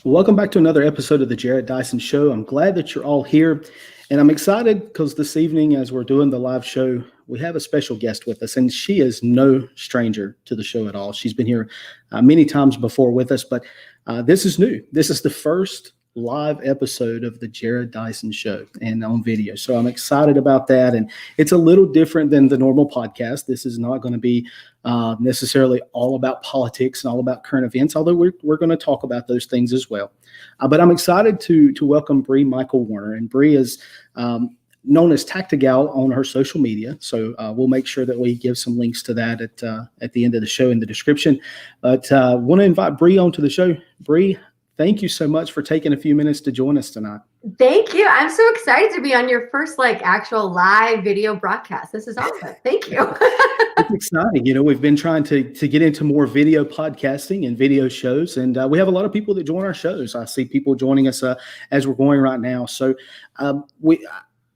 Welcome back to another episode of the Jared Dyson Show. I'm glad that you're all here, and I'm excited because this evening, as we're doing the live show, we have a special guest with us, and she is no stranger to the show at all. She's been here many times before with us, but this is new. This is the first live episode of the Jared Dyson Show and on video. So I'm excited about that. And it's a little different than the normal podcast. This is not going to be necessarily all about politics and all about current events, although we're going to talk about those things as well. But I'm excited to welcome Bree Michael Warner. And Bree is known as Tactigal on her social media. So we'll make sure that we give some links to that at the end of the show in the description. But want to invite Bree onto the show. Bree, thank you so much for taking a few minutes to join us tonight. Thank you. I'm so excited to be on your first actual live video broadcast. This is awesome. Thank you. It's exciting. You know, we've been trying to get into more video podcasting and video shows, and we have a lot of people that join our shows. I see people joining us as we're going right now. So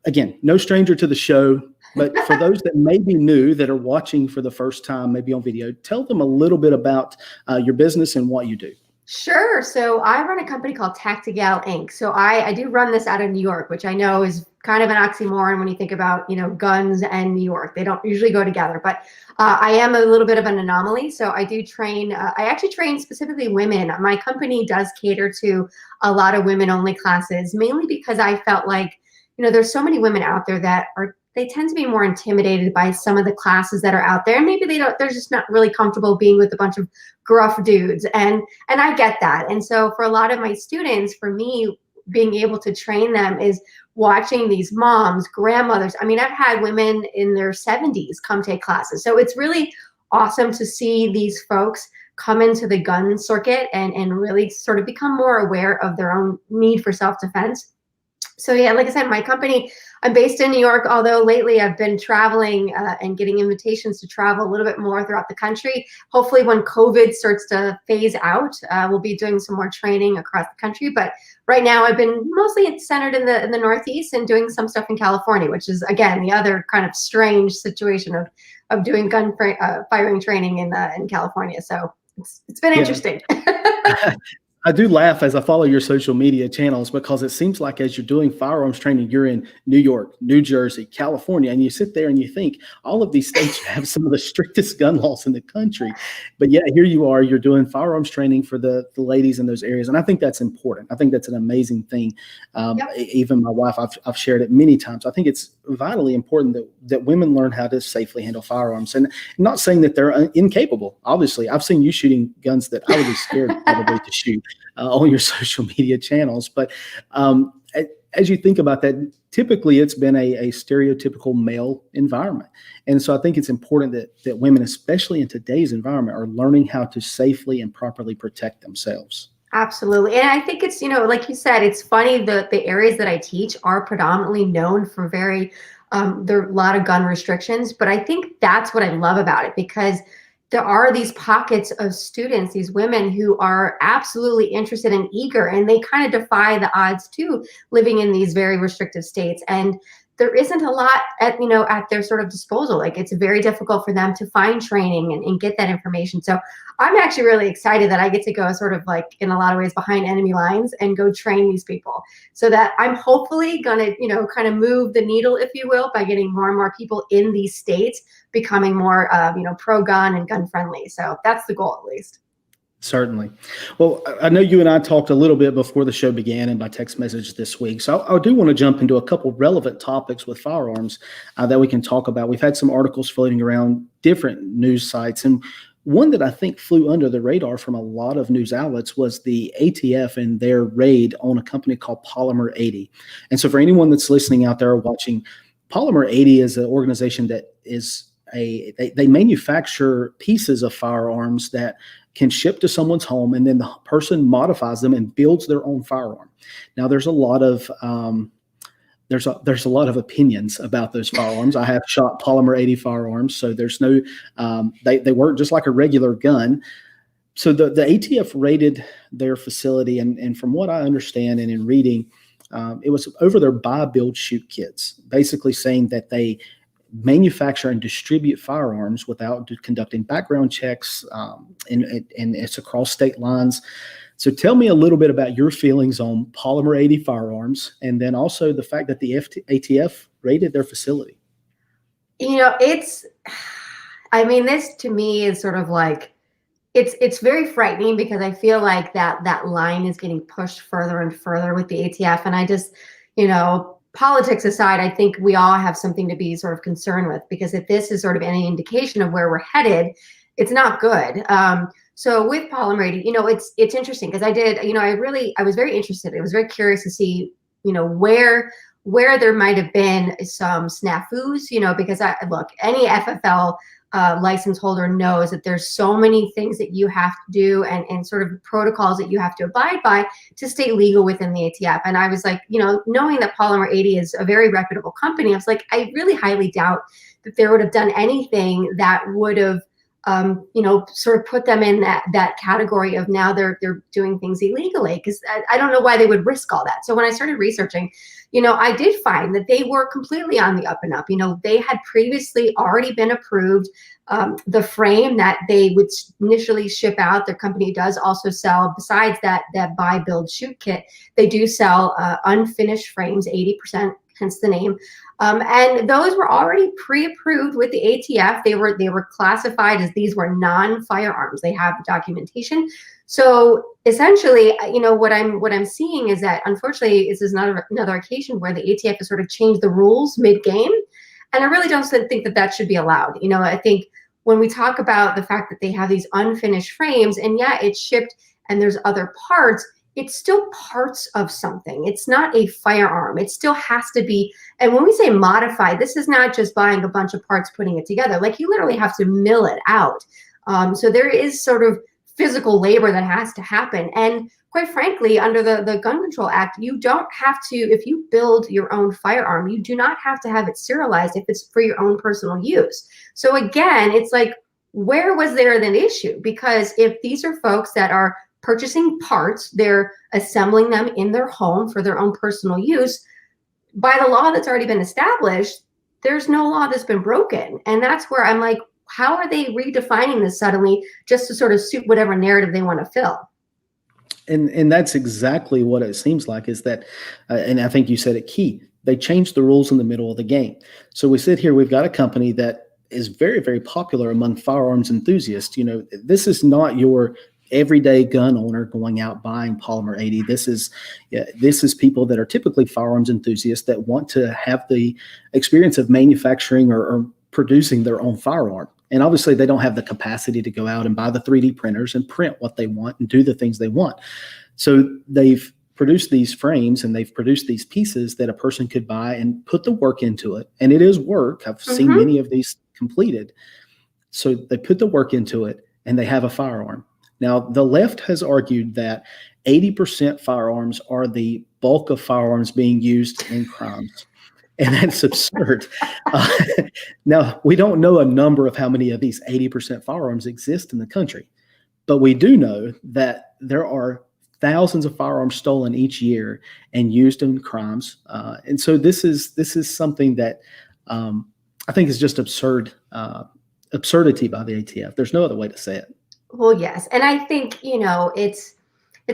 again, no stranger to the show, but for those that may be new that are watching for the first time, maybe on video, tell them a little bit about your business and what you do. Sure. So I run a company called Tactigal Inc. So I do run this out of New York, which I know is kind of an oxymoron when you think about, guns and New York. They don't usually go together, but I am a little bit of an anomaly. So I do train, I actually train specifically women. My company does cater to a lot of women only classes, mainly because I felt like, there's so many women out there that they tend to be more intimidated by some of the classes that are out there. And maybe they're just not really comfortable being with a bunch of gruff dudes. And I get that. And so for a lot of my students, for me, being able to train them is watching these moms, grandmothers. I mean, I've had women in their 70s come take classes. So it's really awesome to see these folks come into the gun circuit and really sort of become more aware of their own need for self-defense. So yeah, like I said, my company, I'm based in New York, although lately I've been traveling and getting invitations to travel a little bit more throughout the country. Hopefully when COVID starts to phase out, we'll be doing some more training across the country. But right now I've been mostly centered in the Northeast and doing some stuff in California, which is, again, the other kind of strange situation of doing gun firing training in California. So it's been interesting. I do laugh as I follow your social media channels because it seems like as you're doing firearms training, you're in New York, New Jersey, California, and you sit there and you think all of these states have some of the strictest gun laws in the country. But yeah, here you are, you're doing firearms training for the ladies in those areas. And I think that's important. I think that's an amazing thing. Even my wife, I've shared it many times. I think it's vitally important that women learn how to safely handle firearms. And I'm not saying that they're incapable. Obviously, I've seen you shooting guns that I would be scared probably to shoot. On your social media channels. But as you think about that, typically it's been a stereotypical male environment. And so I think it's important that women, especially in today's environment, are learning how to safely and properly protect themselves. Absolutely. And I think it's, like you said, it's funny that the areas that I teach are predominantly known for there are a lot of gun restrictions, but I think that's what I love about it, because there are these pockets of students, these women who are absolutely interested and eager, and they kind of defy the odds too, living in these very restrictive states. And there isn't a lot at their sort of disposal. Like, it's very difficult for them to find training and get that information. So I'm actually really excited that I get to go sort of in a lot of ways behind enemy lines and go train these people, so that I'm hopefully going to, kind of move the needle, if you will, by getting more and more people in these states becoming more, pro-gun and gun friendly. So that's the goal, at least. Certainly. Well, I know you and I talked a little bit before the show began and by text message this week. So I do want to jump into a couple relevant topics with firearms that we can talk about. We've had some articles floating around different news sites, and one that I think flew under the radar from a lot of news outlets was the ATF and their raid on a company called Polymer 80. And so for anyone that's listening out there or watching, Polymer 80 is an organization that is they manufacture pieces of firearms that can ship to someone's home, and then the person modifies them and builds their own firearm. Now, there's a lot of there's a lot of opinions about those firearms. I have shot Polymer 80 firearms, so there's no they work just like a regular gun. So the ATF raided their facility, and from what I understand and in reading, it was over their buy, build, shoot kits, basically saying that they manufacture and distribute firearms without conducting background checks, and it's across state lines. So tell me a little bit about your feelings on Polymer 80 firearms, and then also the fact that the ATF raided their facility. This to me is sort of like, it's very frightening, because I feel like that line is getting pushed further and further with the ATF. And I just, politics aside, I think we all have something to be sort of concerned with, because if this is sort of any indication of where we're headed, it's not good. So with Polymer 80, it's interesting, because I was very interested. I was very curious to see, where there might have been some snafus, because any FFL license holder knows that there's so many things that you have to do, and sort of protocols that you have to abide by to stay legal within the ATF. And I was like, knowing that Polymer 80 is a very reputable company, I was like, I really highly doubt that they would have done anything that would have sort of put them in that category of now they're doing things illegally, because I don't know why they would risk all that. So when I started researching, I did find that they were completely on the up and up. They had previously already been approved. The frame that they would initially ship out, their company does also sell, besides that buy, build, shoot kit, they do sell unfinished frames, 80%, hence the name. And those were already pre-approved with the ATF. They were classified as these were non-firearms. They have documentation. So essentially, what I'm seeing is that, unfortunately, this is not another occasion where the ATF has sort of changed the rules mid-game. And I really don't think that should be allowed. I think when we talk about the fact that they have these unfinished frames, and yeah, it's shipped and there's other parts, it's still parts of something. It's not a firearm. It still has to be. And when we say modified, this is not just buying a bunch of parts, putting it together. Like, you literally have to mill it out. So there is sort of physical labor that has to happen. And quite frankly, under the Gun Control Act, you don't have to, if you build your own firearm, you do not have to have it serialized if it's for your own personal use. So again, it's like, where was there an issue? Because if these are folks that are purchasing parts, they're assembling them in their home for their own personal use, by the law that's already been established, there's no law that's been broken. And that's where I'm like, how are they redefining this suddenly just to sort of suit whatever narrative they want to fill? And that's exactly what it seems like, is that, and I think you said it key, they changed the rules in the middle of the game. So we sit here, we've got a company that is very, very popular among firearms enthusiasts. This is not your everyday gun owner going out buying Polymer 80. This is people that are typically firearms enthusiasts that want to have the experience of manufacturing or producing their own firearm. And obviously they don't have the capacity to go out and buy the 3D printers and print what they want and do the things they want. So they've produced these frames and they've produced these pieces that a person could buy and put the work into it. And it is work. I've seen many of these completed. So they put the work into it and they have a firearm. Now, the left has argued that 80% firearms are the bulk of firearms being used in crimes. And that's absurd. Now, we don't know a number of how many of these 80% firearms exist in the country, but we do know that there are thousands of firearms stolen each year and used in crimes. And so this is something that I think is just absurdity by the ATF. There's no other way to say it. Well, yes. And I think, it's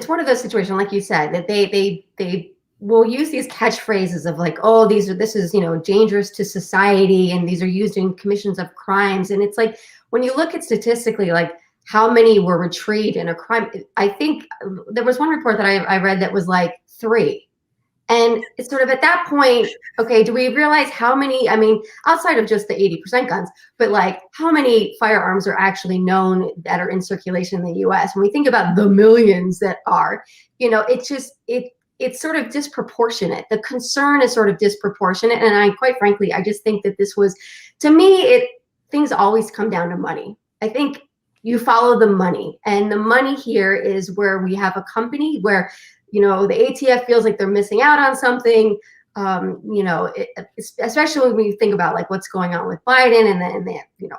one of those situations, like you said, that they will use these catchphrases of like, oh, this is, dangerous to society, and these are used in commissions of crimes. And it's like, when you look at statistically, like how many were retrieved in a crime, I think there was one report that I read that was like 3. And it's sort of at that point, okay, do we realize how many, outside of just the 80% guns, but like how many firearms are actually known that are in circulation in the US? When we think about the millions that are, it's sort of disproportionate. The concern is sort of disproportionate. And quite frankly, I just think that this was, to me, things always come down to money. I think you follow the money, and the money here is where we have a company where, the ATF feels like they're missing out on something. Especially when you think about like what's going on with Biden and then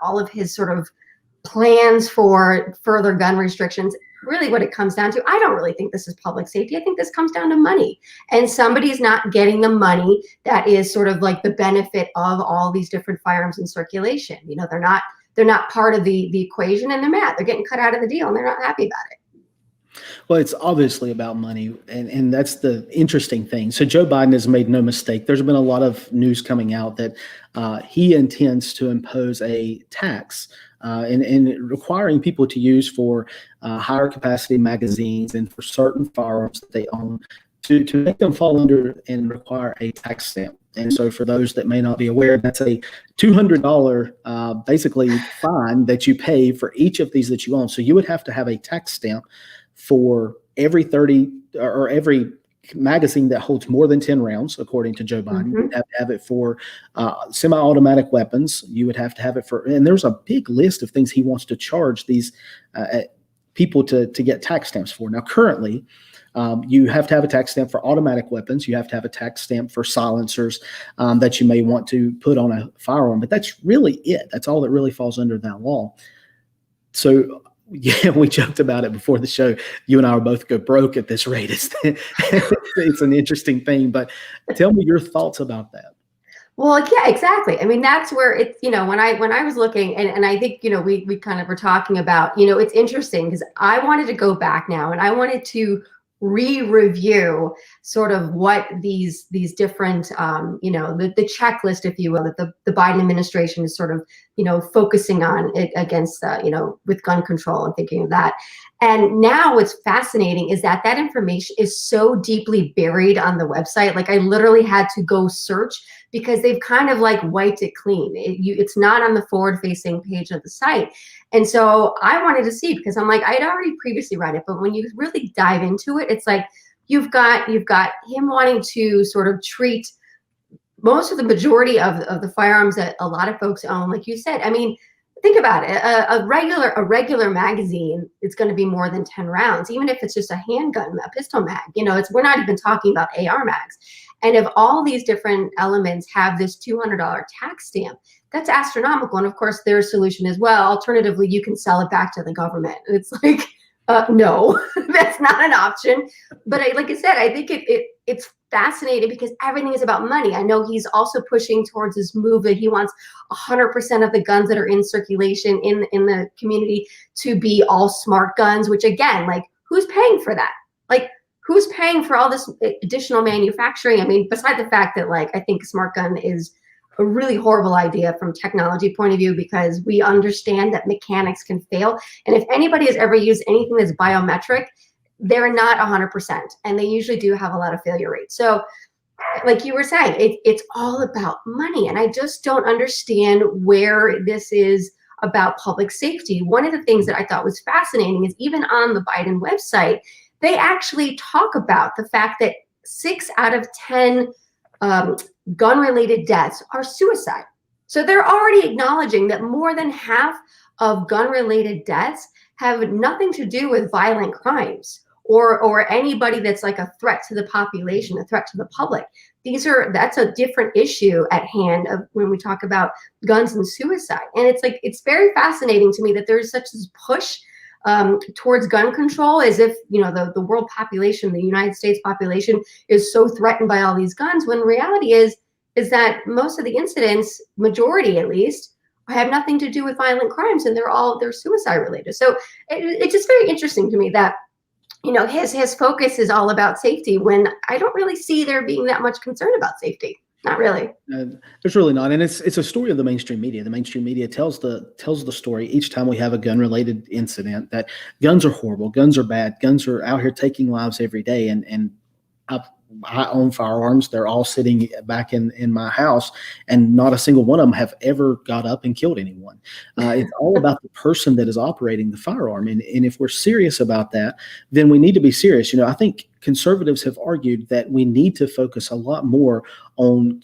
all of his sort of plans for further gun restrictions. really what it comes down to, I don't really think this is public safety. I think this comes down to money, and somebody's not getting the money that is sort of like the benefit of all these different firearms in circulation. You know, they're not part of the equation, and they're mad. They're getting cut out of the deal, and they're not happy about it. Well, it's obviously about money, and that's the interesting thing. So Joe Biden has made no mistake. There's been a lot of news coming out that he intends to impose a tax and requiring people to use for higher capacity magazines and for certain firearms that they own to make them fall under and require a tax stamp. And so for those that may not be aware, that's a $200 basically fine that you pay for each of these that you own. So you would have to have a tax stamp for every 30 or every magazine that holds more than 10 rounds, according to Joe Biden. Mm-hmm. You'd have to have it for semi-automatic weapons. You would have to have it for, and there's a big list of things he wants to charge these people to get tax stamps for. Now, currently, you have to have a tax stamp for automatic weapons. You have to have a tax stamp for silencers that you may want to put on a firearm, but that's really it. That's all that really falls under that law. So, yeah, we joked about it before the show. You and I are both go broke at this rate. It's an interesting thing, but tell me your thoughts about that. Well, yeah, exactly. I mean, that's where it's, you know, when I was looking, and I think, you know, we kind of were talking about, you know, it's interesting because I wanted to go back now and I wanted to re-review sort of what these different, you know, the checklist, if you will, that the Biden administration is sort of, you know, focusing on it against, you know, with gun control and thinking of that. And now what's fascinating is that information is so deeply buried on the website. Like I literally had to go search because they've kind of like wiped it clean. It's not on the forward-facing page of the site. And so I wanted to see, because I'm like, I'd already previously read it, but when you really dive into it, it's like you've got him wanting to sort of treat most of the majority of the firearms that a lot of folks own, like you said. I mean, think about it. A regular magazine, it's going to be more than 10 rounds, even if it's just a handgun, a pistol mag. You know, we're not even talking about AR mags. And if all these different elements have this $200 tax stamp, that's astronomical. And of course, their solution is, well, alternatively, you can sell it back to the government. And it's like, no, that's not an option. But like I said, I think it's fascinating because everything is about money. I know he's also pushing towards this move that he wants 100% of the guns that are in circulation in the community to be all smart guns, which again, like who's paying for that? Like who's paying for all this additional manufacturing? I mean, besides the fact that like, I think smart gun is a really horrible idea from technology point of view, because we understand that mechanics can fail. And if anybody has ever used anything that's biometric, they're not 100%, and they usually do have a lot of failure rates. So like you were saying, it's all about money. And I just don't understand where this is about public safety. One of the things that I thought was fascinating is even on the Biden website, they actually talk about the fact that 6 out of 10 gun-related deaths are suicide. So they're already acknowledging that more than half of gun-related deaths have nothing to do with violent crimes or anybody that's like a threat to the population, a threat to the public. That's a different issue at hand of when we talk about guns and suicide. And it's like, it's very fascinating to me that there's such this push towards gun control, as if, you know, the world population, the United States population is so threatened by all these guns, when reality is that most of the incidents, majority at least, have nothing to do with violent crimes, and they're suicide related. So it's just very interesting to me that, you know, his focus is all about safety, when I don't really see there being that much concern about safety. Not really. There's really not, and it's a story of the mainstream media. The mainstream media tells the story each time we have a gun-related incident that guns are horrible, guns are bad, guns are out here taking lives every day. And I own firearms. They're all sitting back in my house, and not a single one of them have ever got up and killed anyone. It's all about the person that is operating the firearm. And if we're serious about that, then we need to be serious. You know, I think conservatives have argued that we need to focus a lot more on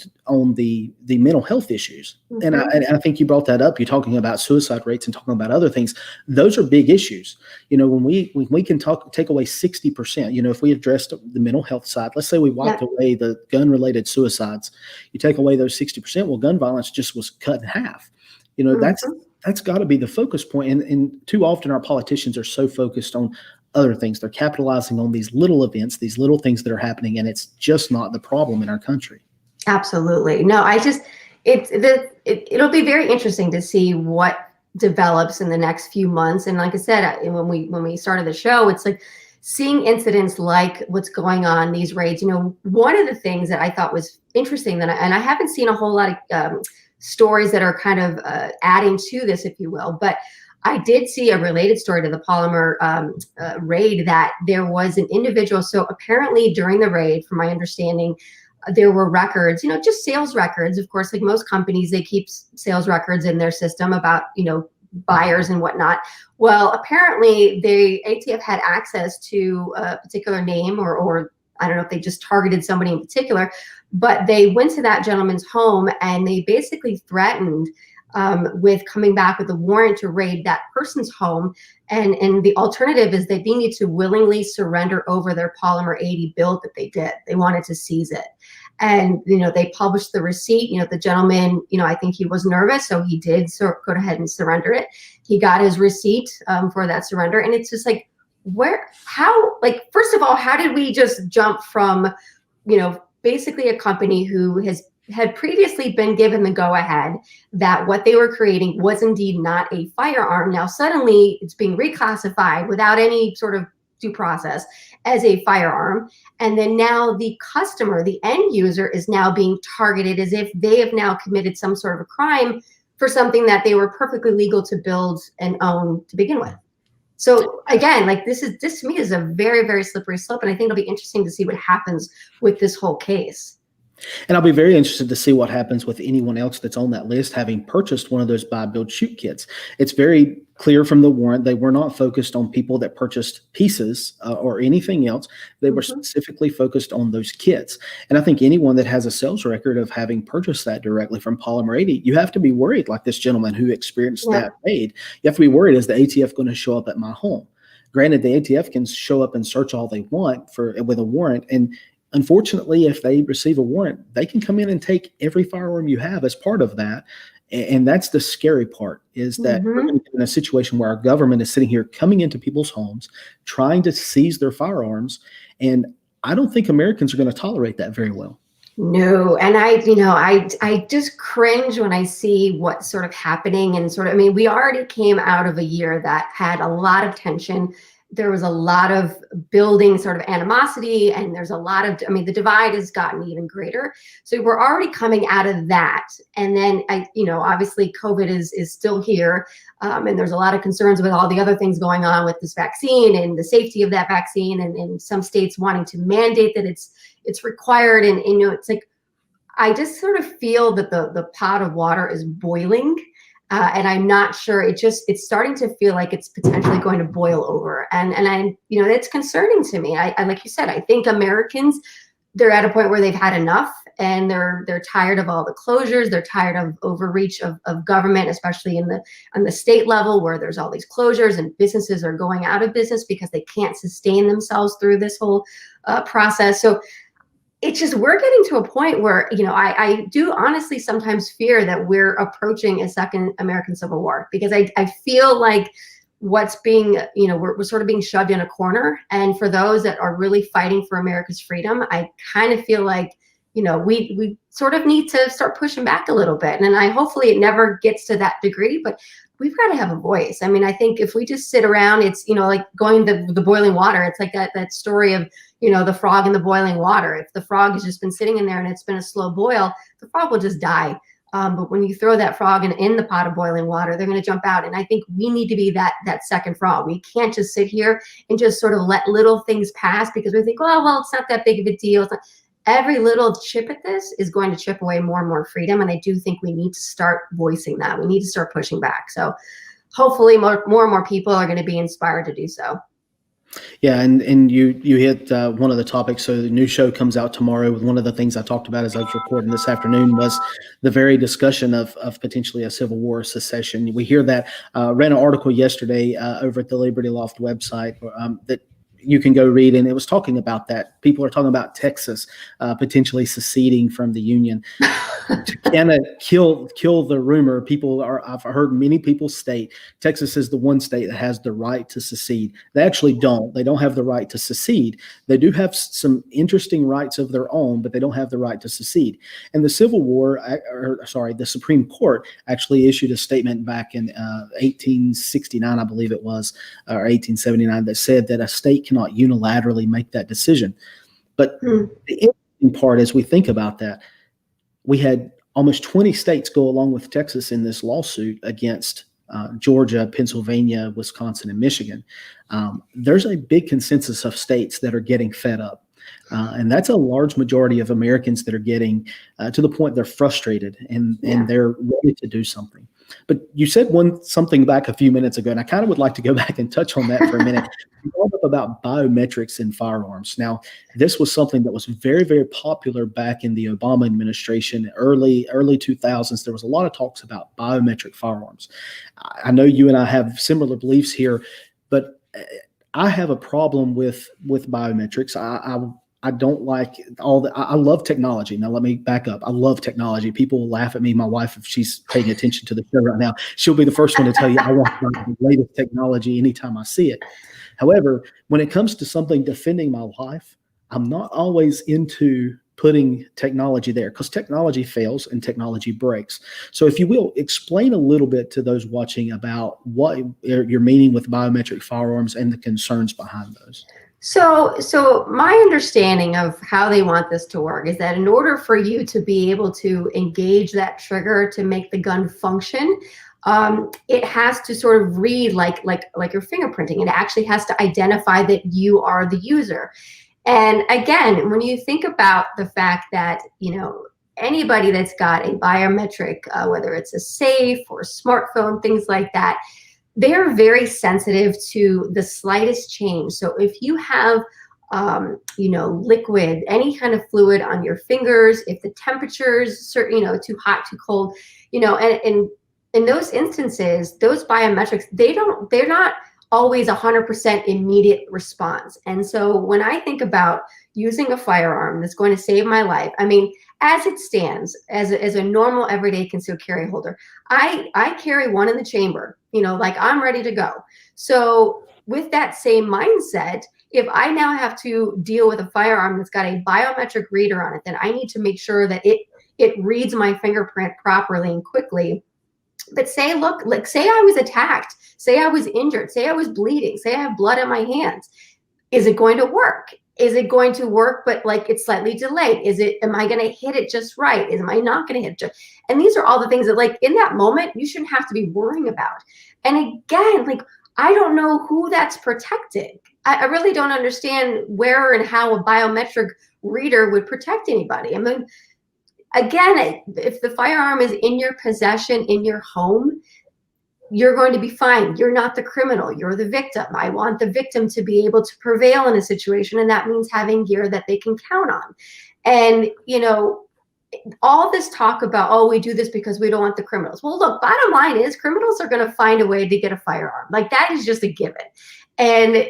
the mental health issues. Mm-hmm. And I think you brought that up. You're talking about suicide rates and talking about other things. Those are big issues. You know, when we can take away 60%, you know, if we addressed the mental health side, let's say we wiped away the gun-related suicides, you take away those 60%, well, gun violence just was cut in half. You know, that's got to be the focus point. And too often our politicians are so focused on other things. They're capitalizing on these little events, these little things that are happening, and it's just not the problem in our country. Absolutely. No, it'll be very interesting to see what develops in the next few months. And like I said, when we started the show, it's like seeing incidents like what's going on, these raids. One of the things that I thought was interesting and I haven't seen a whole lot of stories that are kind of adding to this, if you will, but I did see a related story to the Polymer raid, that there was an individual. So apparently during the raid, from my understanding, there were records, just sales records. Of course, like most companies, they keep sales records in their system about, buyers and whatnot. Well, apparently the ATF had access to a particular name, or I don't know if they just targeted somebody in particular, but they went to that gentleman's home and they basically threatened with coming back with a warrant to raid that person's home. And the alternative is that they need to willingly surrender over their Polymer 80 build that they did. They wanted to seize it. And, they published the receipt. The gentleman, I think he was nervous, so he did go ahead and surrender it. He got his receipt for that surrender. And it's just like, first of all, how did we just jump from, basically a company who had previously been given the go-ahead that what they were creating was indeed not a firearm. Now suddenly it's being reclassified without any sort of due process as a firearm. And then now the customer, the end user, is now being targeted as if they have now committed some sort of a crime for something that they were perfectly legal to build and own to begin with. So again, this to me is a very, very slippery slope. And I think it'll be interesting to see what happens with this whole case. And I'll be very interested to see what happens with anyone else that's on that list having purchased one of those buy, build, shoot kits. It's very clear from the warrant they were not focused on people that purchased pieces or anything else. They were specifically focused on those kits. And I think anyone that has a sales record of having purchased that directly from Polymer 80, you have to be worried, like this gentleman who experienced that raid. You have to be worried, is the ATF going to show up at my home? Granted, the ATF can show up and search all they want with a warrant, and unfortunately, if they receive a warrant, they can come in and take every firearm you have as part of that. And that's the scary part, is that we're going to get in a situation where our government is sitting here coming into people's homes, trying to seize their firearms. And I don't think Americans are going to tolerate that very well. No. And I just cringe when I see what's sort of happening and we already came out of a year that had a lot of tension. There was a lot of building sort of animosity, and there's a lot of, the divide has gotten even greater. So we're already coming out of that. And then, obviously COVID is still here. And there's a lot of concerns with all the other things going on with this vaccine and the safety of that vaccine, and some states wanting to mandate that it's required. And it's like, I just sort of feel that the pot of water is boiling. And I'm not sure, it's starting to feel like it's potentially going to boil over. And I, it's concerning to me. I like you said, I think Americans, they're at a point where they've had enough, and they're tired of all the closures. They're tired of overreach of government, especially on the state level, where there's all these closures and businesses are going out of business because they can't sustain themselves through this whole process. So it's just, we're getting to a point where, I do honestly sometimes fear that we're approaching a second American Civil War, because I feel like what's being, we're sort of being shoved in a corner. And for those that are really fighting for America's freedom, I kind of feel like, we sort of need to start pushing back a little bit. And hopefully it never gets to that degree, but we've got to have a voice. I think if we just sit around, it's, like going to the boiling water. It's like that story of, the frog in the boiling water. If the frog has just been sitting in there and it's been a slow boil, the frog will just die. But when you throw that frog in the pot of boiling water, they're going to jump out. And I think we need to be that second frog. We can't just sit here and just sort of let little things pass because we think, oh, well, it's not that big of a deal. Every little chip at this is going to chip away more and more freedom. And I do think we need to start voicing that. We need to start pushing back. So hopefully more and more people are going to be inspired to do so. Yeah, and you hit one of the topics. So the new show comes out tomorrow. One of the things I talked about as I was recording this afternoon was the very discussion of potentially a civil war, or secession. We hear that. Read an article yesterday over at the Liberty Loft website that you can go read, and it was talking about that. People are talking about Texas potentially seceding from the Union. to kind of kill the rumor. I've heard many people state Texas is the one state that has the right to secede. They actually don't. They don't have the right to secede. They do have some interesting rights of their own, but they don't have the right to secede. And the the Supreme Court actually issued a statement back in 1869, I believe it was, or 1879, that said that a state cannot unilaterally make that decision. But the interesting part, as we think about that, we had almost 20 states go along with Texas in this lawsuit against Georgia, Pennsylvania, Wisconsin, and Michigan. There's a big consensus of states that are getting fed up. And that's a large majority of Americans that are getting to the point they're frustrated and they're ready to do something. But you said something back a few minutes ago, and I kind of would like to go back and touch on that for a minute. You brought up about biometrics in firearms. Now, this was something that was very, very popular back in the Obama administration, early 2000s. There was a lot of talks about biometric firearms. I know you and I have similar beliefs here, but I have a problem with biometrics. I don't like I love technology. Now, let me back up. I love technology. People will laugh at me. My wife, if she's paying attention to the show right now, she'll be the first one to tell you I want the latest technology anytime I see it. However, when it comes to something defending my life, I'm not always into putting technology there because technology fails and technology breaks. So if you will, explain a little bit to those watching about what your meaning with biometric firearms and the concerns behind those. So my understanding of how they want this to work is that in order for you to be able to engage that trigger to make the gun function, it has to sort of read like your fingerprinting. It actually has to identify that you are the user. And again, when you think about the fact that, anybody that's got a biometric, whether it's a safe or a smartphone, things like that, they are very sensitive to the slightest change. So if you have, liquid, any kind of fluid on your fingers, if the temperature's too hot, too cold, and in those instances, those biometrics, they're not always 100% immediate response. And so when I think about using a firearm that's going to save my life, I mean, as it stands, as a normal everyday concealed carry holder, I carry one in the chamber, like I'm ready to go. So with that same mindset, if I now have to deal with a firearm that's got a biometric reader on it, then I need to make sure that it reads my fingerprint properly and quickly. But say I was attacked, say I was injured, say I was bleeding, say I have blood on my hands. Is it going to work? Is it going to work, but like it's slightly delayed? Am I going to hit it just right? Am I not going to hit it just? And these are all the things that, like, in that moment, you shouldn't have to be worrying about. And again, like, I don't know who that's protecting. I really don't understand where and how a biometric reader would protect anybody. I mean, again, if the firearm is in your possession, in your home, you're going to be fine. You're not the criminal. You're the victim. I want the victim to be able to prevail in a situation, and that means having gear that they can count on. And, all this talk about, oh, we do this because we don't want the criminals. Well, look, bottom line is criminals are going to find a way to get a firearm. Like, that is just a given. And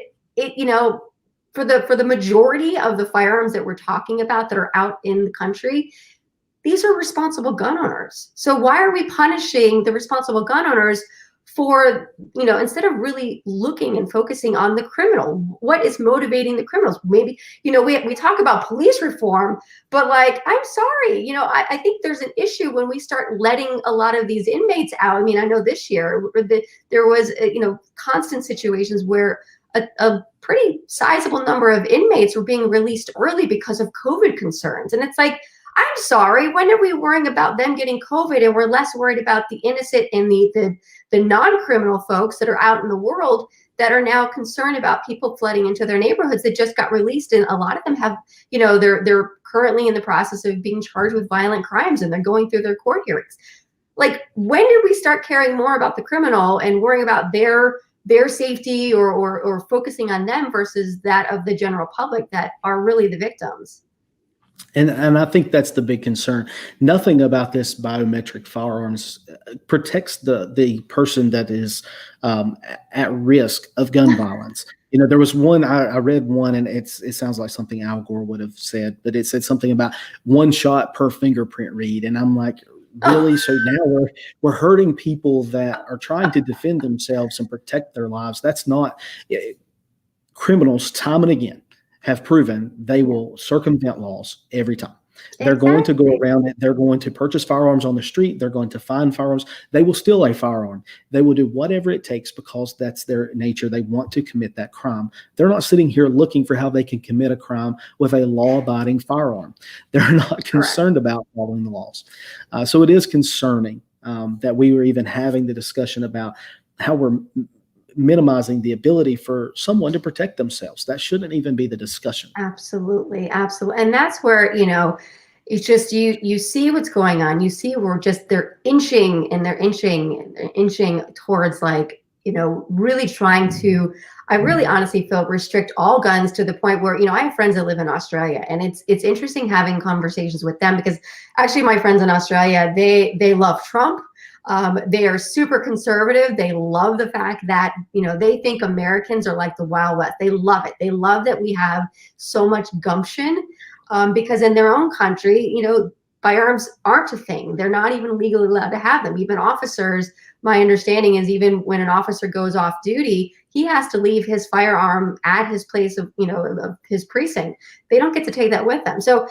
for the majority of the firearms that we're talking about that are out in the country, these are responsible gun owners. So why are we punishing the responsible gun owners for, instead of really looking and focusing on the criminal? What is motivating the criminals? Maybe, we talk about police reform, but like, I'm sorry, I think there's an issue when we start letting a lot of these inmates out. I mean, I know this year there was, constant situations where a pretty sizable number of inmates were being released early because of COVID concerns. And it's like, I'm sorry, when are we worrying about them getting COVID and we're less worried about the innocent and the non-criminal folks that are out in the world that are now concerned about people flooding into their neighborhoods that just got released? And a lot of them have, they're currently in the process of being charged with violent crimes and they're going through their court hearings. Like, when did we start caring more about the criminal and worrying about their safety or focusing on them versus that of the general public that are really the victims? And I think that's the big concern. Nothing about this biometric firearms protects the person that is at risk of gun violence. There was one I read one, and it sounds like something Al Gore would have said, but it said something about one shot per fingerprint read, and I'm like, really? So now we're hurting people that are trying to defend themselves and protect their lives. That's not criminals. Time and again have proven they will circumvent laws every time. They're going to go around it. They're going to purchase firearms on the street. They're going to find firearms. They will steal a firearm. They will do whatever it takes because that's their nature. They want to commit that crime. They're not sitting here looking for how they can commit a crime with a law-abiding firearm. They're not concerned about following the laws. So it is concerning that we were even having the discussion about how we're minimizing the ability for someone to protect themselves. That shouldn't even be the discussion. Absolutely. Absolutely. And that's where, it's just, you see what's going on. You see, they're inching towards really trying to, I really honestly feel, restrict all guns to the point where, I have friends that live in Australia, and it's interesting having conversations with them because actually my friends in Australia, they love Trump. They are super conservative. They love the fact that, they think Americans are like the Wild West. They love it. They love that we have so much gumption because in their own country, firearms aren't a thing. They're not even legally allowed to have them. Even officers, my understanding is even when an officer goes off duty, he has to leave his firearm at his place of his precinct. They don't get to take that with them. So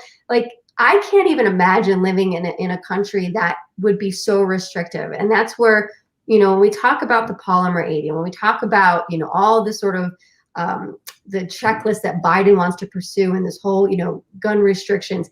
I can't even imagine living in a country that would be so restrictive. And that's where, when we talk about the polymer 80, when we talk about, all the sort of the checklist that Biden wants to pursue and this whole, gun restrictions,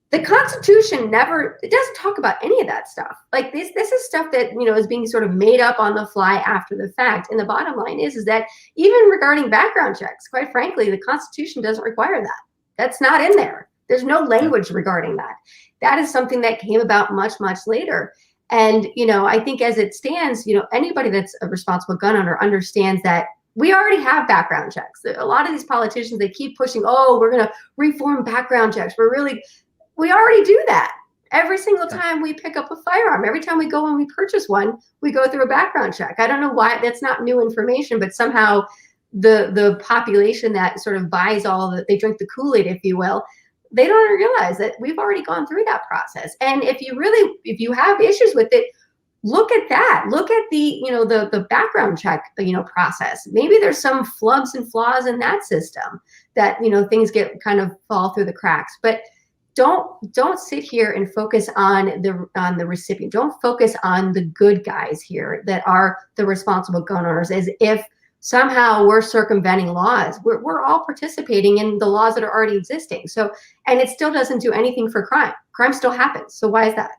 the Constitution it doesn't talk about any of that stuff. This is stuff that, is being sort of made up on the fly after the fact. And the bottom line is that even regarding background checks, quite frankly, the Constitution doesn't require that. That's not in there. There's no language regarding that. That is something that came about much, much later. And, I think as it stands, anybody that's a responsible gun owner understands that we already have background checks. A lot of these politicians, they keep pushing, we're going to reform background checks. We already do that. Every single time we pick up a firearm, every time we go and we purchase one, we go through a background check. I don't know why that's not new information, but somehow the population that sort of buys they drink the Kool-Aid, if you will, they don't realize that we've already gone through that process. And if you have issues with it, look at that. Look at the background check, process. Maybe there's some flubs and flaws in that system that, things get kind of fall through the cracks. But don't sit here and focus on the recipient. Don't focus on the good guys here that are the responsible gun owners as if somehow we're circumventing laws. We're all participating in the laws that are already existing. So, and it still doesn't do anything for crime. Crime still happens. So why is that?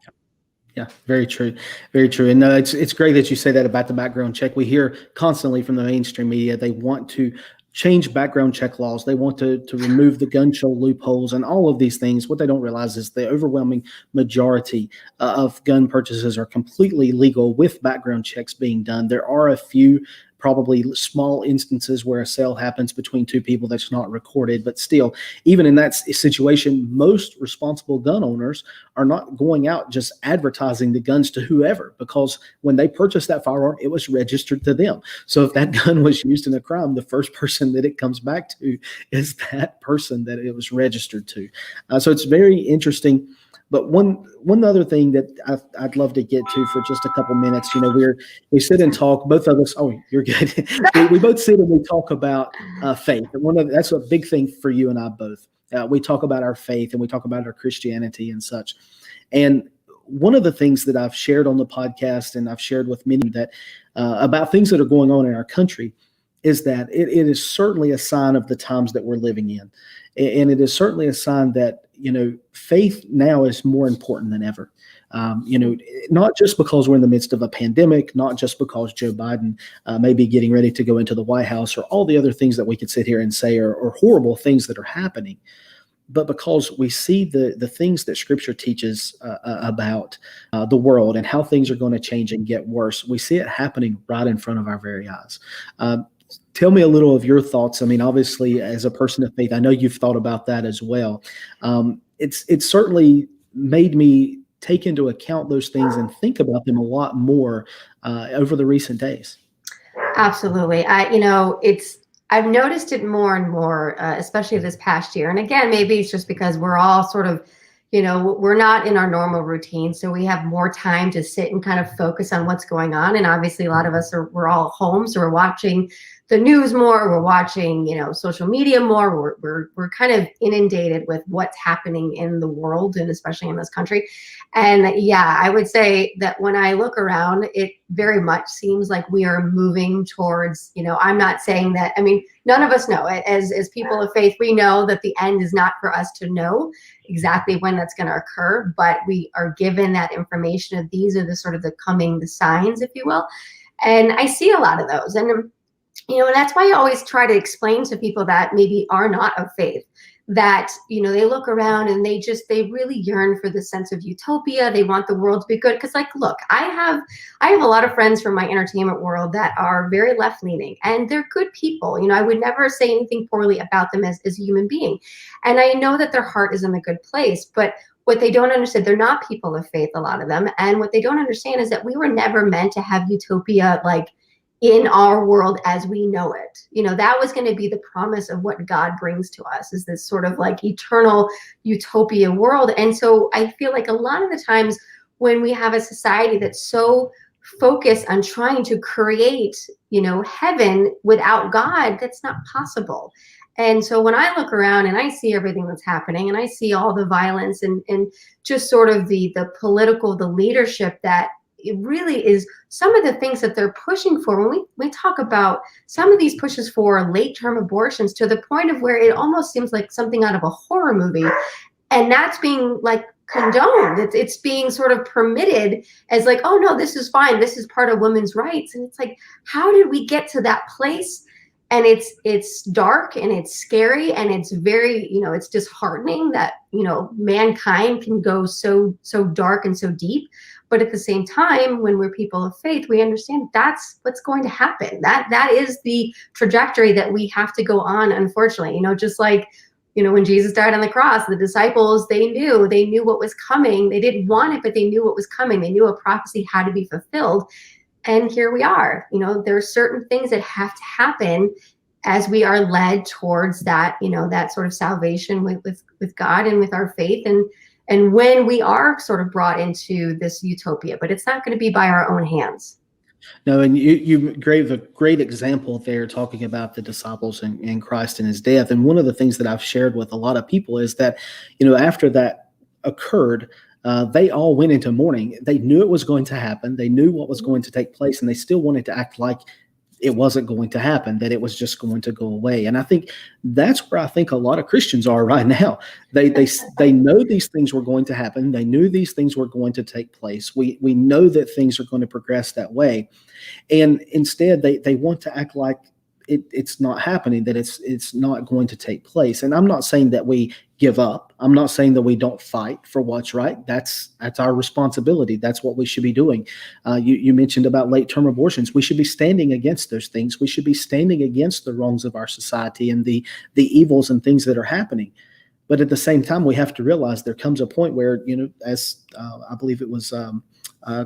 Yeah, very true. Very true. And it's great that you say that about the background check. We hear constantly from the mainstream media, they want to change background check laws. They want to remove the gun show loopholes and all of these things. What they don't realize is the overwhelming majority of gun purchases are completely legal with background checks being done. There are a few probably small instances where a sale happens between two people that's not recorded, but still, even in that situation, most responsible gun owners are not going out just advertising the guns to whoever, because when they purchased that firearm, it was registered to them. So if that gun was used in a crime, the first person that it comes back to is that person that it was registered to. So it's very interesting. But one other thing that I'd love to get to for just a couple minutes, we sit and talk, both of us. Oh, you're good. we both sit and we talk about faith, and that's a big thing for you and I both. We talk about our faith and we talk about our Christianity and such. And one of the things that I've shared on the podcast and I've shared with many that about things that are going on in our country is that it is certainly a sign of the times that we're living in. And it is certainly a sign that, faith now is more important than ever. Not just because we're in the midst of a pandemic, not just because Joe Biden may be getting ready to go into the White House or all the other things that we could sit here and say are horrible things that are happening, but because we see the things that Scripture teaches about the world and how things are going to change and get worse. We see it happening right in front of our very eyes. Tell me a little of your thoughts. I mean, obviously, as a person of faith, I know you've thought about that as well. It's certainly made me take into account those things and think about them a lot more over the recent days. Absolutely. I've noticed it more and more, especially this past year. And again, maybe it's just because we're all sort of, we're not in our normal routine. So we have more time to sit and kind of focus on what's going on. And obviously a lot of us we're all home. So we're watching the news more, we're watching, social media more. We're kind of inundated with what's happening in the world and especially in this country. And yeah, I would say that when I look around, it very much seems like we are moving towards, I'm not saying that, I mean, none of us know it. As people of faith, we know that the end is not for us to know exactly when that's going to occur, but we are given that information of these are the sort of the signs, if you will. And I see a lot of those. And and that's why I always try to explain to people that maybe are not of faith that, they look around and they really yearn for the sense of utopia. They want the world to be good. Cause like, look, I have a lot of friends from my entertainment world that are very left leaning and they're good people. I would never say anything poorly about them as a human being. And I know that their heart is in a good place, but what they don't understand, they're not people of faith, a lot of them. And what they don't understand is that we were never meant to have utopia, like, in our world as we know it. That was going to be the promise of what God brings to us, is this sort of like eternal utopia world. And so I feel like a lot of the times when we have a society that's so focused on trying to create, heaven without God, that's not possible. And so when I look around and I see everything that's happening and I see all the violence and just sort of the leadership that it really is some of the things that they're pushing for. When we talk about some of these pushes for late-term abortions, to the point of where it almost seems like something out of a horror movie, and that's being like condoned. It's being sort of permitted as like, oh no, this is fine. This is part of women's rights. And it's like, how did we get to that place? And it's dark and it's scary and it's very, it's disheartening that, mankind can go so dark and so deep. But at the same time, when we're people of faith, we understand that's what's going to happen. That is the trajectory that we have to go on, unfortunately. Just like, when Jesus died on the cross, the disciples, they knew what was coming. They didn't want it, but they knew what was coming. They knew a prophecy had to be fulfilled. And here we are. There are certain things that have to happen as we are led towards that, that sort of salvation with God and with our faith. And when we are sort of brought into this utopia, but it's not going to be by our own hands. No, and you gave a great example there talking about the disciples and Christ and his death. And one of the things that I've shared with a lot of people is that, after that occurred, they all went into mourning. They knew it was going to happen. They knew what was going to take place, and they still wanted to act like it wasn't going to happen, that it was just going to go away. And I think that's where I think a lot of Christians are right now. They know these things were going to happen. They knew these things were going to take place. We know that things are going to progress that way. And instead they want to act like it's not happening, that it's not going to take place. And I'm not saying that we give up. I'm not saying that we don't fight for what's right. That's our responsibility. That's what we should be doing. You mentioned about late-term abortions. We should be standing against those things. We should be standing against the wrongs of our society and the evils and things that are happening. But at the same time, we have to realize there comes a point where, as I believe it was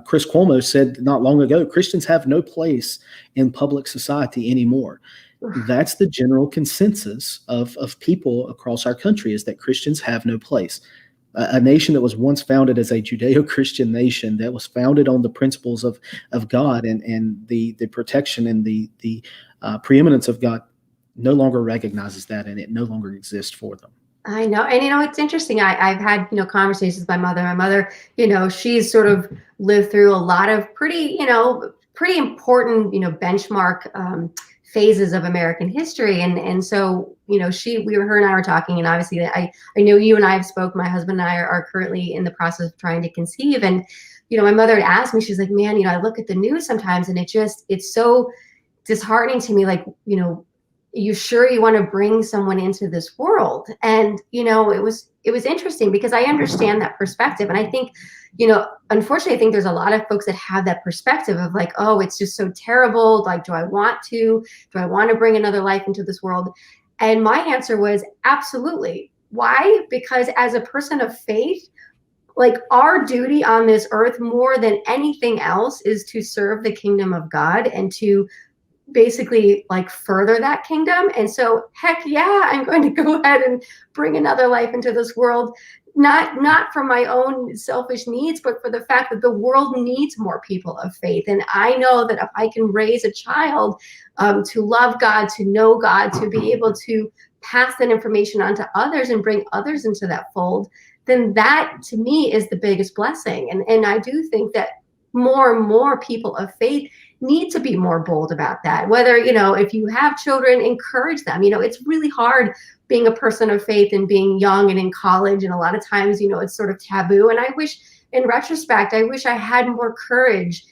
Chris Cuomo said not long ago, Christians have no place in public society anymore. That's the general consensus of people across our country, is that Christians have no place. A nation that was once founded as a Judeo-Christian nation, that was founded on the principles of God and the protection and the preeminence of God, no longer recognizes that, and it no longer exists for them. I know. And, it's interesting. I've had, conversations with my mother. My mother, she's sort of lived through a lot of pretty important, benchmark phases of American history. And so, her and I were talking, and obviously I know you and I have spoke, my husband and I are currently in the process of trying to conceive. And, my mother had asked me, she's like, man, I look at the news sometimes and it's so disheartening to me. Like, you sure you want to bring someone into this world? And, it was interesting because I understand that perspective. And I think, unfortunately, I think there's a lot of folks that have that perspective of like, oh, it's just so terrible. Like, do I want to bring another life into this world? And my answer was absolutely. Why? Because as a person of faith, like, our duty on this earth more than anything else is to serve the kingdom of God and to basically like further that kingdom. And so heck yeah, I'm going to go ahead and bring another life into this world, not for my own selfish needs, but for the fact that the world needs more people of faith. And I know that if I can raise a child to love God, to know God, to be able to pass that information on to others and bring others into that fold, then that to me is the biggest blessing. And I do think that more and more people of faith need to be more bold about that. Whether, if you have children, encourage them. It's really hard being a person of faith and being young and in college. And a lot of times, it's sort of taboo. And I wish, in retrospect, I had more courage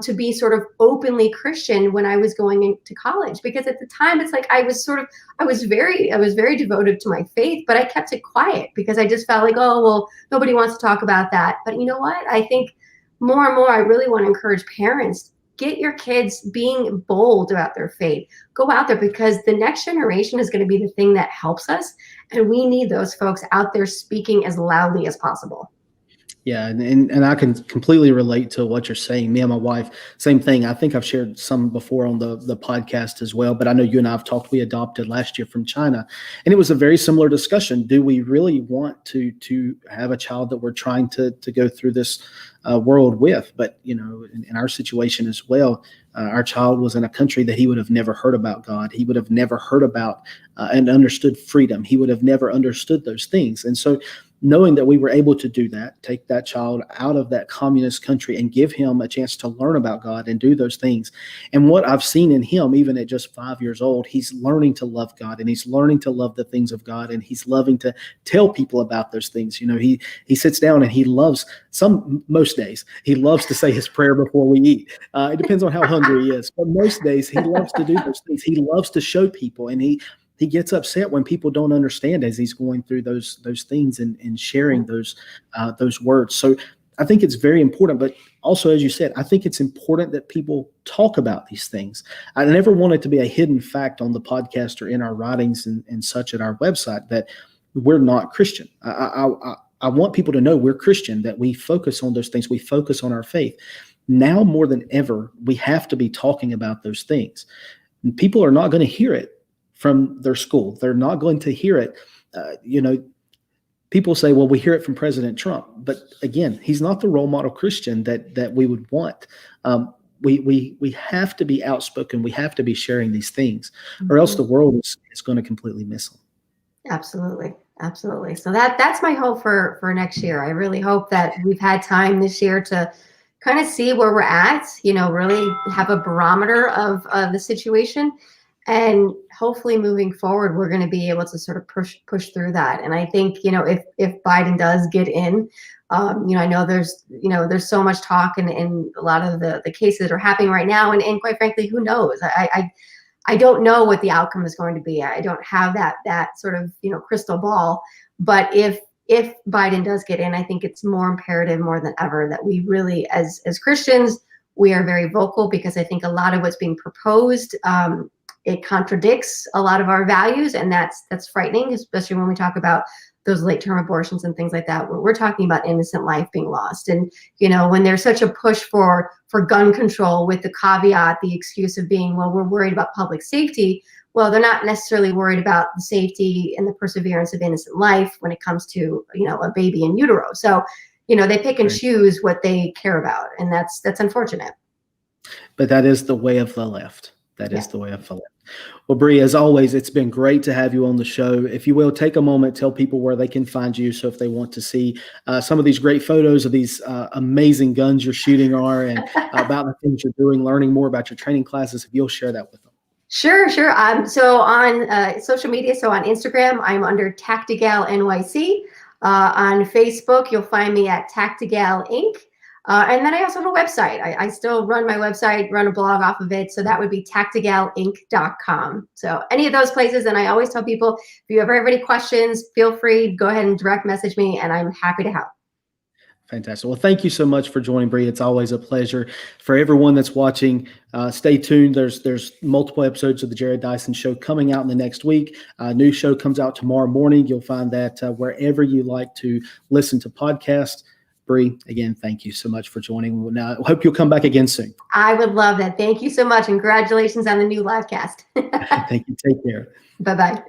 to be sort of openly Christian when I was going into college, because at the time it's like I was very devoted to my faith, but I kept it quiet because I just felt like, oh, well, nobody wants to talk about that. But you know what? I think more and more, I really want to encourage parents, get your kids being bold about their faith. Go out there, because the next generation is going to be the thing that helps us. And we need those folks out there speaking as loudly as possible. Yeah, and I can completely relate to what you're saying. Me and my wife, same thing. I think I've shared some before on the podcast as well, but I know you and I have talked. We adopted last year from China, and it was a very similar discussion. Do we really want to have a child that we're trying to go through this world with? But, in our situation as well, our child was in a country that he would have never heard about God. He would have never heard about and understood freedom. He would have never understood those things. And so knowing that we were able to do that, take that child out of that communist country and give him a chance to learn about God and do those things. And what I've seen in him, even at just 5 years old, he's learning to love God, and he's learning to love the things of God, and he's loving to tell people about those things. He sits down and he loves, most days, he loves to say his prayer before we eat. It depends on how hungry he is, but most days he loves to do those things. He loves to show people, and he gets upset when people don't understand as he's going through those things and sharing those words. So I think it's very important, but also, as you said, I think it's important that people talk about these things. I never want it to be a hidden fact on the podcast or in our writings and such at our website that we're not Christian. I want people to know we're Christian, that we focus on those things. We focus on our faith. Now more than ever, we have to be talking about those things. And people are not going to hear it from their school. They're not going to hear it. People say, well, we hear it from President Trump. But again, he's not the role model Christian that we would want. We have to be outspoken. We have to be sharing these things, or else the world is going to completely miss them. Absolutely. Absolutely. So that's my hope for next year. I really hope that we've had time this year to kind of see where we're at, really have a barometer of the situation. And hopefully moving forward, we're going to be able to sort of push through that. And I think, if Biden does get in, I know there's so much talk and a lot of the cases that are happening right now. And quite frankly, who knows? I don't know what the outcome is going to be. I don't have that sort of, crystal ball. But if Biden does get in, I think it's more imperative more than ever that we really, as Christians, we are very vocal, because I think a lot of what's being proposed, it contradicts a lot of our values, and that's frightening, especially when we talk about those late-term abortions and things like that. We're talking about innocent life being lost. And, when there's such a push for gun control with the caveat, the excuse of being, well, we're worried about public safety. Well, they're not necessarily worried about the safety and the perseverance of innocent life when it comes to, a baby in utero. So, they pick and choose what they care about. And that's unfortunate. But that is the way of the left. That is the way of the left. Well, Bree, as always, it's been great to have you on the show. If you will, take a moment, tell people where they can find you. So if they want to see some of these great photos of these amazing guns you're shooting and about the things you're doing, learning more about your training classes, if you'll share that with them. Sure. So on social media, so on Instagram, I'm under Tactigal NYC. On Facebook, you'll find me at Tactigal Inc. And then I also have a website. I still run my website, run a blog off of it. So that would be tactigalinc.com. So any of those places. And I always tell people, if you ever have any questions, feel free, go ahead and direct message me, and I'm happy to help. Fantastic. Well, thank you so much for joining, Bree. It's always a pleasure. For everyone that's watching, stay tuned. There's multiple episodes of the Jared Dyson Show coming out in the next week. A new show comes out tomorrow morning. You'll find that wherever you like to listen to podcasts. Bree, again, thank you so much for joining. Now, I hope you'll come back again soon. I would love that. Thank you so much. And congratulations on the new live cast. Thank you. Take care. Bye-bye.